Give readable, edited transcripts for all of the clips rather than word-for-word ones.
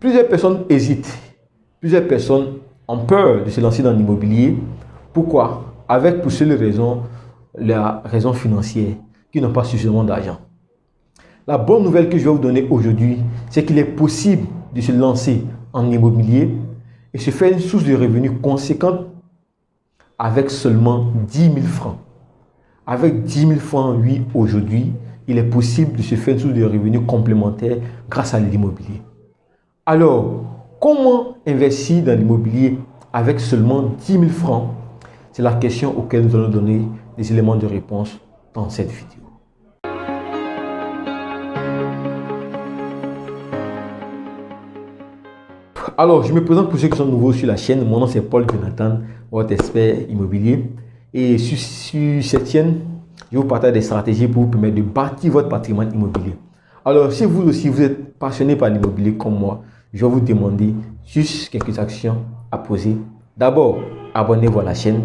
Plusieurs personnes hésitent. Plusieurs personnes ont peur de se lancer dans l'immobilier. Pourquoi? Avec pour seule raison, la raison financière, qui n'ont pas suffisamment d'argent. La bonne nouvelle que je vais vous donner aujourd'hui, c'est qu'il est possible de se lancer en immobilier et se faire une source de revenus conséquente avec seulement 10 000 francs. Avec 10 000 francs, oui, aujourd'hui, il est possible de se faire une source de revenus complémentaire grâce à l'immobilier. Alors, comment investir dans l'immobilier avec seulement 10 000 francs? C'est la question auquel nous allons donner des éléments de réponse dans cette vidéo. Alors, je me présente pour ceux qui sont nouveaux sur la chaîne. Mon nom c'est Paul Jonathan, votre expert immobilier. Et sur cette chaîne, je vous partage des stratégies pour vous permettre de bâtir votre patrimoine immobilier. Alors, si vous aussi vous êtes passionné par l'immobilier comme moi, je vais vous demander juste quelques actions à poser. D'abord, abonnez-vous à la chaîne.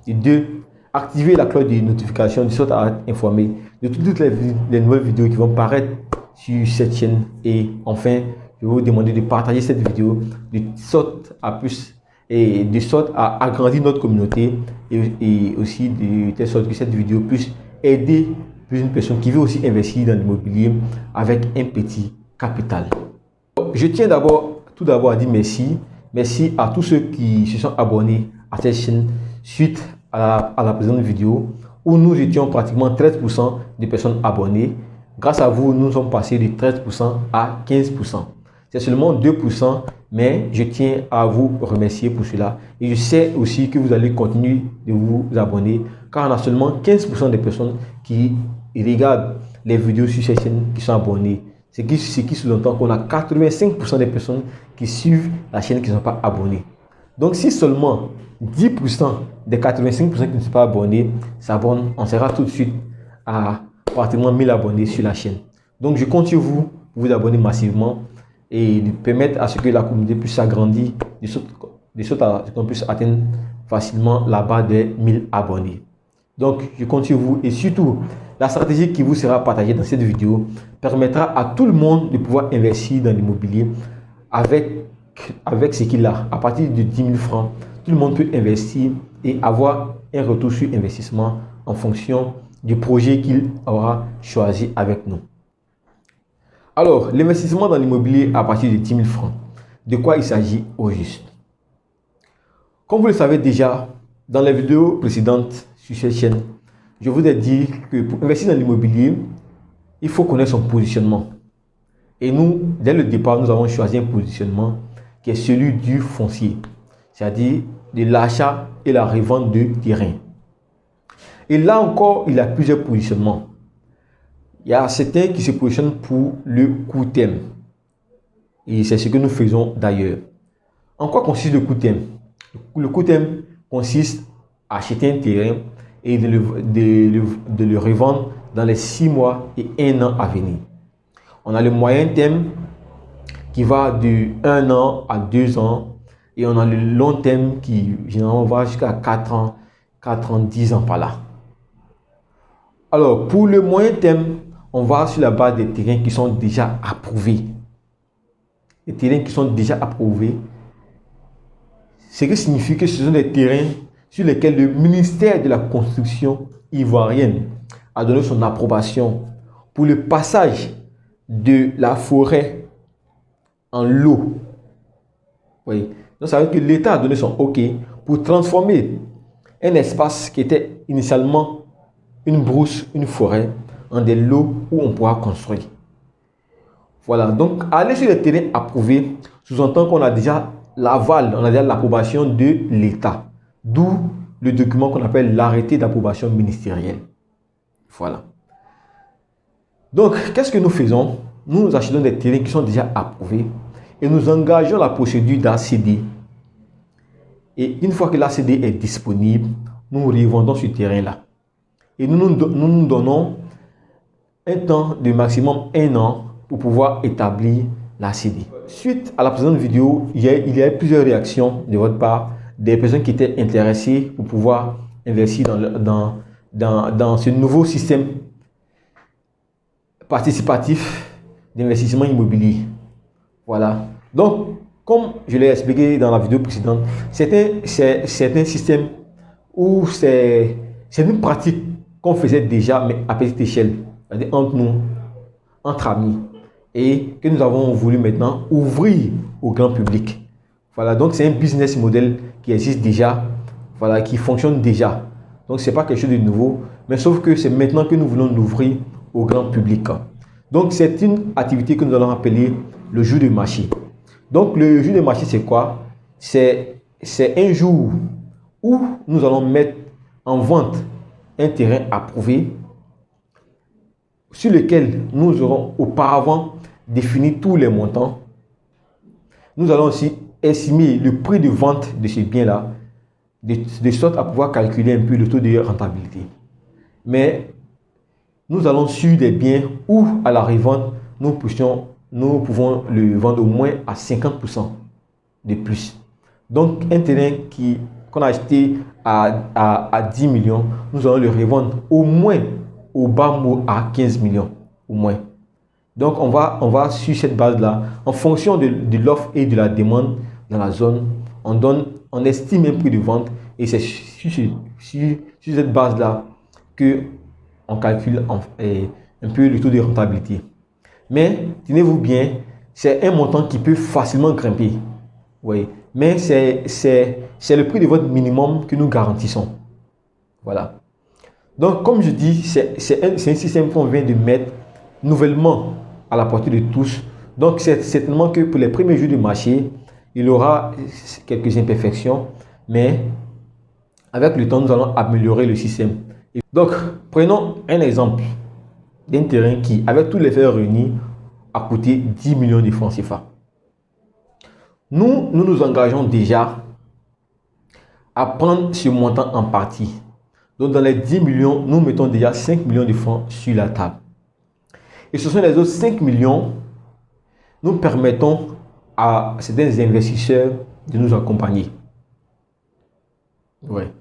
Et deux, activez la cloche de notification de sorte à être informé de toutes les nouvelles vidéos qui vont paraître sur cette chaîne. Et enfin, je vais vous demander de partager cette vidéo de sorte à agrandir notre communauté et aussi de telle sorte que cette vidéo puisse aider plusieurs personnes qui veulent aussi investir dans l'immobilier avec un petit capital. Je tiens tout d'abord à dire merci. Merci à tous ceux qui se sont abonnés à cette chaîne suite à la présente vidéo où nous étions pratiquement 13% de personnes abonnées. Grâce à vous, nous sommes passés de 13% à 15%. C'est seulement 2%, mais je tiens à vous remercier pour cela. Et je sais aussi que vous allez continuer de vous abonner, car on a seulement 15% des personnes qui regardent les vidéos sur cette chaîne qui sont abonnées. Ce qui sous-entend qu'on a 85% des personnes qui suivent la chaîne qui ne sont pas abonnées. Donc si seulement 10% des 85% qui ne sont pas abonnés s'abonnent, on sera tout de suite à pratiquement 1000 abonnés sur la chaîne. Donc je compte sur vous pour vous abonner massivement et de permettre à ce que la communauté puisse s'agrandir, de sorte à ce qu'on puisse atteindre facilement la barre des 1000 abonnés. Donc je compte sur vous et surtout la stratégie qui vous sera partagée dans cette vidéo permettra à tout le monde de pouvoir investir dans l'immobilier avec ce qu'il a. À partir de 10 000 francs, tout le monde peut investir et avoir un retour sur investissement en fonction du projet qu'il aura choisi avec nous. Alors, l'investissement dans l'immobilier à partir de 10 000 francs, de quoi il s'agit au juste? Comme vous le savez déjà, dans les vidéos précédentes sur cette chaîne, je vous ai dit que pour investir dans l'immobilier, il faut connaître son positionnement. Et nous, dès le départ, nous avons choisi un positionnement qui est celui du foncier, c'est-à-dire de l'achat et la revente de terrain. Et là encore, il y a plusieurs positionnements. Il y a certains qui se positionnent pour le court terme. Et c'est ce que nous faisons d'ailleurs. En quoi consiste le court terme? Le court terme consiste à acheter un terrain et de le revendre dans les 6 mois et 1 an à venir. On a le moyen terme qui va de 1 an à 2 ans et on a le long terme qui généralement va jusqu'à 4 ans, 10 ans par là. Alors pour le moyen terme, on va sur la base des terrains qui sont déjà approuvés. Les terrains qui sont déjà approuvés, ce qui signifie que ce sont des terrains sur lesquels le ministère de la Construction ivoirienne a donné son approbation pour le passage de la forêt en lot. Oui. Donc ça veut dire que l'État a donné son OK pour transformer un espace qui était initialement une brousse, une forêt, en des lots où on pourra construire. Voilà, donc aller sur les terrains approuvés sous-entend qu'on a déjà l'aval, on a déjà l'approbation de l'État. D'où le document qu'on appelle l'arrêté d'approbation ministérielle. Voilà. Donc, qu'est-ce que nous faisons? Nous achetons des terrains qui sont déjà approuvés et nous engageons la procédure d'ACD. Et une fois que l'ACD est disponible, nous revendons ce terrain-là. Et nous nous donnons un temps de maximum 1 an pour pouvoir établir l'ACD. Suite à la présente vidéo, il y a plusieurs réactions de votre part, des personnes qui étaient intéressées pour pouvoir investir dans ce nouveau système participatif d'investissement immobilier. Voilà. Donc, comme je l'ai expliqué dans la vidéo précédente, c'est un système où c'est une pratique qu'on faisait déjà, mais à petite échelle, c'est-à-dire entre nous, entre amis, et que nous avons voulu maintenant ouvrir au grand public. Voilà, donc c'est un business model qui existe déjà, voilà, qui fonctionne déjà. Donc c'est pas quelque chose de nouveau, mais sauf que c'est maintenant que nous voulons l'ouvrir au grand public. Donc c'est une activité que nous allons appeler le jour de marché. Donc le jour de marché, c'est quoi? C'est un jour où nous allons mettre en vente un terrain approuvé sur lequel nous aurons auparavant défini tous les montants. Nous allons aussi estimer le prix de vente de ce bien-là, de sorte à pouvoir calculer un peu le taux de rentabilité. Mais nous allons sur des biens où, à la revente, nous pouvons le vendre au moins à 50% de plus. Donc, un terrain qu'on a acheté à 10 millions, nous allons le revendre au moins au bas mot à 15 millions, au moins. Donc, on va sur cette base-là, en fonction de l'offre et de la demande dans la zone, on estime un prix de vente et c'est sur cette base-là que on calcule un peu le taux de rentabilité. Mais, tenez-vous bien, c'est un montant qui peut facilement grimper. Oui, mais c'est le prix de vente minimum que nous garantissons. Voilà. Donc, comme je dis, c'est un système qu'on vient de mettre nouvellement à la portée de tous. Donc, c'est certainement que pour les premiers jours du marché, il y aura quelques imperfections, mais avec le temps, nous allons améliorer le système. Donc, prenons un exemple d'un terrain qui, avec tous les faits réunis, a coûté 10 millions de francs CFA. Nous nous engageons déjà à prendre ce montant en partie. Donc, dans les 10 millions, nous mettons déjà 5 millions de francs sur la table. Et ce sont les autres 5 millions, nous permettons à certains investisseurs de nous accompagner. Ouais.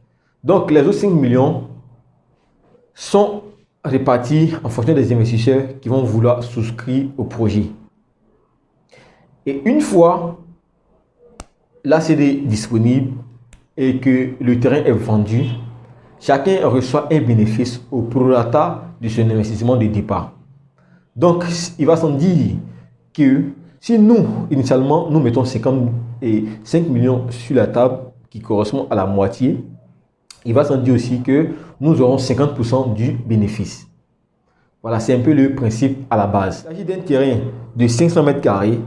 Donc, les autres 5 millions sont répartis en fonction des investisseurs qui vont vouloir souscrire au projet. Et une fois l'ACD disponible et que le terrain est vendu, chacun reçoit un bénéfice au prorata de son investissement de départ. Donc, il va s'en dire que si nous, initialement, nous mettons 55 millions sur la table qui correspond à la moitié, il va s'en dire aussi que nous aurons 50% du bénéfice. Voilà, c'est un peu le principe à la base. Il s'agit d'un terrain de 500 mètres carrés,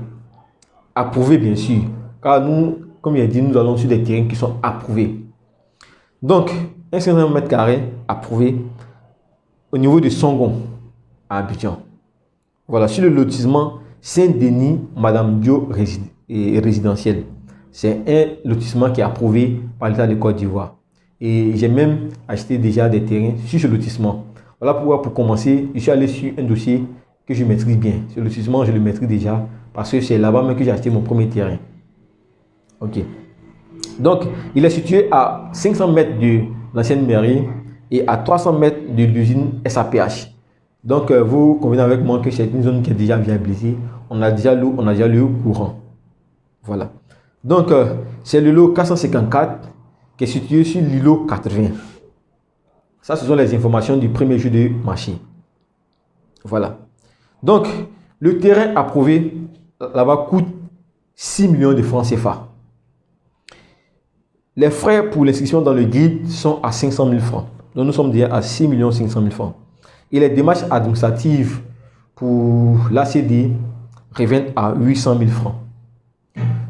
approuvé bien sûr, car nous, comme il a dit, nous allons sur des terrains qui sont approuvés. Donc, un 500 mètres carrés approuvé au niveau de Songon, à Abidjan. Voilà, sur le lotissement Saint-Denis, Madame Dio résidentiel. C'est un lotissement qui est approuvé par l'État de Côte d'Ivoire. Et j'ai même acheté déjà des terrains sur ce lotissement. Voilà pourquoi, pour commencer, je suis allé sur un dossier que je maîtrise bien. Ce lotissement, je le maîtrise déjà parce que c'est là-bas même que j'ai acheté mon premier terrain. Ok. Donc, il est situé à 500 mètres de l'ancienne mairie et à 300 mètres de l'usine SAPH. Donc, vous convenez avec moi que c'est une zone qui est déjà viabilisée. On a déjà le courant. Voilà. Donc, c'est le lot 454 qui est situé sur l'îlot 80. Ça, ce sont les informations du premier jour de marché. Voilà. Donc, le terrain approuvé là-bas coûte 6 millions de francs CFA. Les frais pour l'inscription dans le guide sont à 500 000 francs. Donc, nous sommes déjà à 6 500 000 francs. Et les démarches administratives pour l'ACD reviennent à 800 000 francs.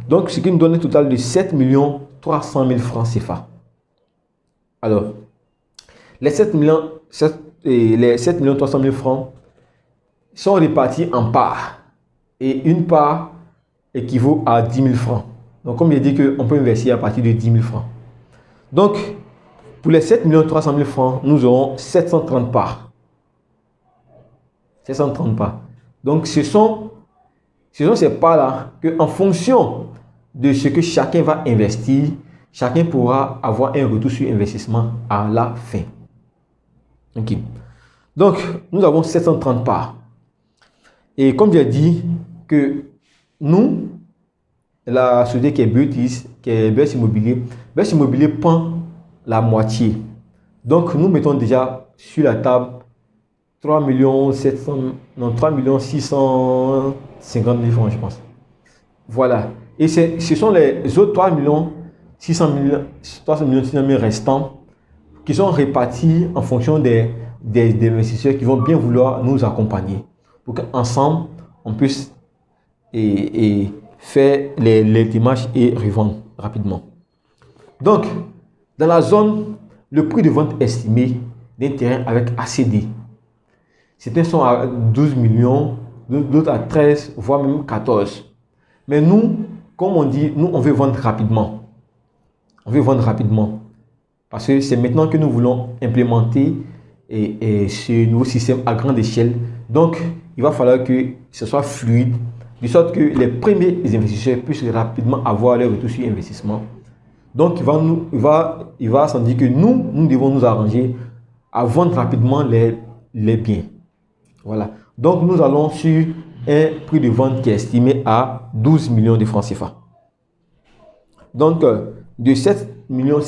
Donc, ce qui nous donne un total de 7 300 000 francs CFA. Alors, les 7 300 000 francs sont répartis en parts. Et une part équivaut à 10 000 francs. Donc, comme il dit qu'on peut investir à partir de 10 000 francs. Donc, pour les 7 300 000 francs, nous aurons 730 parts. 730 parts. Donc, ce sont ces parts-là qu'en fonction de ce que chacun va investir, chacun pourra avoir un retour sur investissement à la fin. Ok. Donc, nous avons 730 parts. Et comme j'ai dit que nous, la société qui est Betis, qui est Best Immobilier. Best Immobilier prend la moitié. Donc, nous mettons déjà sur la table 3 650 000 francs, je pense. Voilà. Et ce sont les autres 3 600 000 restants qui sont répartis en fonction des investisseurs qui vont bien vouloir nous accompagner pour qu'ensemble, on puisse faire les démarches et revendre rapidement. Donc, dans la zone, le prix de vente estimé d'un terrain avec ACD, certains sont à 12 millions, d'autres à 13, voire même 14. Mais nous, comme on dit, nous, on veut vendre rapidement. On veut vendre rapidement. Parce que c'est maintenant que nous voulons implémenter ce nouveau système à grande échelle. Donc, il va falloir que ce soit fluide, de sorte que les premiers investisseurs puissent rapidement avoir leur retour sur investissement. Donc, il va s'en dire que nous devons nous arranger à vendre rapidement les biens. Voilà. Donc, nous allons sur un prix de vente qui est estimé à 12 millions de francs CFA. Donc, de 7 millions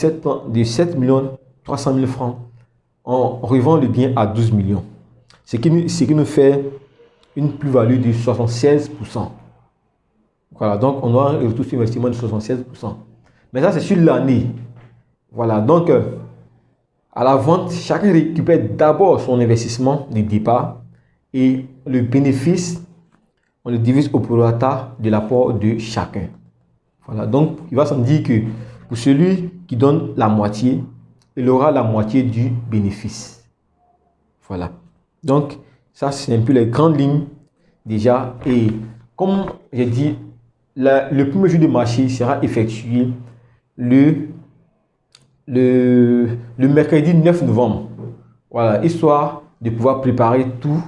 300 000 francs, on revend le bien à 12 millions. Ce qui nous fait une plus-value de 76%. Voilà, donc on aura un retour sur investissement de 76%. Mais ça, c'est sur l'année. Voilà, donc à la vente, chacun récupère d'abord son investissement de départ et le bénéfice, on le divise au prorata de l'apport de chacun. Voilà, donc il va s'en dire que pour celui qui donne la moitié, il aura la moitié du bénéfice. Voilà. Donc, ça, c'est un peu les grandes lignes déjà. Et comme j'ai dit, le premier jour de marché sera effectué le mercredi 9 novembre. Voilà, histoire de pouvoir préparer tout.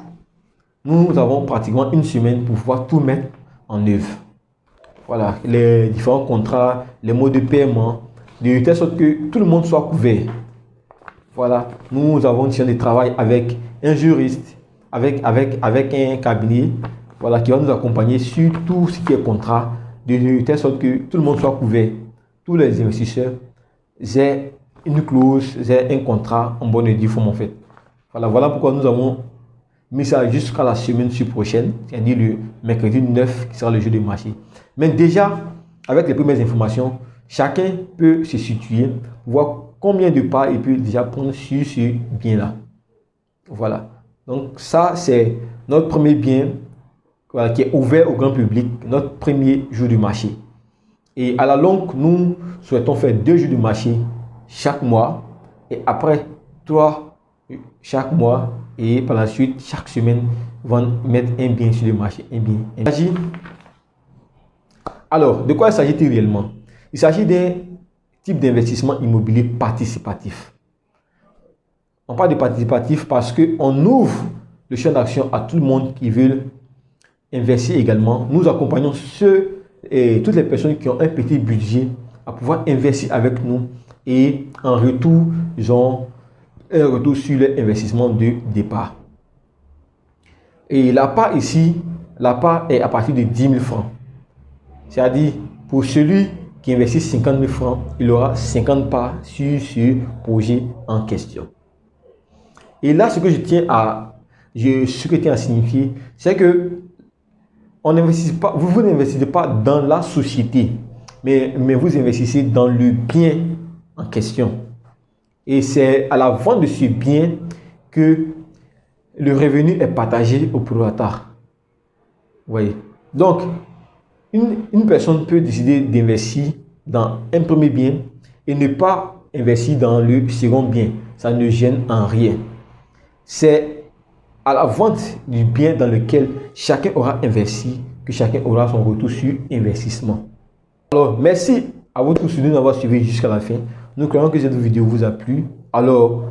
Nous avons pratiquement une semaine pour pouvoir tout mettre en œuvre. Voilà, les différents contrats, les modes de paiement, de telle sorte que tout le monde soit couvert. Voilà, nous avons une séance de travail avec un juriste, avec un cabinet, voilà, qui va nous accompagner sur tout ce qui est contrat, de telle sorte que tout le monde soit couvert. Tous les investisseurs aient une clause, aient un contrat en bonne et due forme en fait. Voilà pourquoi nous avons mis ça jusqu'à la semaine prochaine, c'est-à-dire le mercredi 9 qui sera le jour de marché. Mais déjà, avec les premières informations, chacun peut se situer, voir combien de parts il peut déjà prendre sur ce bien-là. Voilà. Donc ça, c'est notre premier bien, voilà, qui est ouvert au grand public, notre premier jour de marché. Et à la longue, nous souhaitons faire 2 jours de marché chaque mois et après 3 chaque mois et par la suite, chaque semaine, mettre un bien sur le marché, un bien. Alors, de quoi il s'agit-il réellement? Il s'agit d'un type d'investissement immobilier participatif. On parle de participatif parce qu'on ouvre le champ d'action à tout le monde qui veut investir également. Nous accompagnons toutes les personnes qui ont un petit budget à pouvoir investir avec nous et en retour, ils ont un retour sur l'investissement de départ. Et la part ici, la part est à partir de 10 000 francs. C'est-à-dire, pour celui qui investit 50 000 francs, il aura 50 parts sur ce projet en question. Et là, ce que je tiens à signifier, c'est que on n'investit pas, vous n'investissez pas dans la société, mais vous investissez dans le bien en question. Et c'est à la vente de ce bien que le revenu est partagé au prorata. Vous voyez? Donc, une personne peut décider d'investir dans un premier bien et ne pas investir dans le second bien. Ça ne gêne en rien. C'est à la vente du bien dans lequel chacun aura investi que chacun aura son retour sur investissement. Alors, merci à vous tous de nous avoir suivis jusqu'à la fin. Nous croyons que cette vidéo vous a plu. Alors,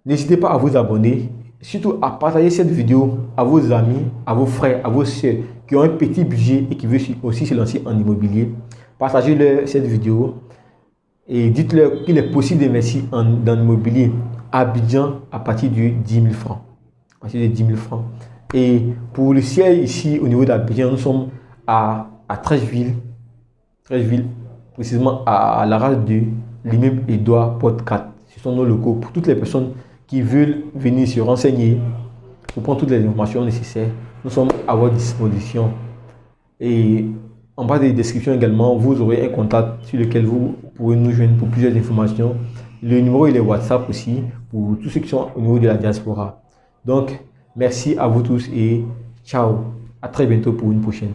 n'hésitez pas à vous abonner, surtout à partager cette vidéo à vos amis, à vos frères, à vos soeurs qui ont un petit budget et qui veulent aussi se lancer en immobilier. Partagez-leur cette vidéo et dites-leur qu'il est possible d'investir dans l'immobilier à Abidjan à partir de 10 000 francs. À partir de 10 000 francs. Et pour le siège ici au niveau d'Abidjan, nous sommes à Trècheville. Treichville, précisément à la rage de l'immeuble Édouard Porte 4. Ce sont nos locaux pour toutes les personnes qui veulent venir se renseigner, pour prendre toutes les informations nécessaires. Nous sommes à votre disposition. Et en bas des descriptions également, vous aurez un contact sur lequel vous pourrez nous joindre pour plusieurs informations. Le numéro il est WhatsApp aussi pour tous ceux qui sont au niveau de la diaspora. Donc, merci à vous tous et ciao. À très bientôt pour une prochaine.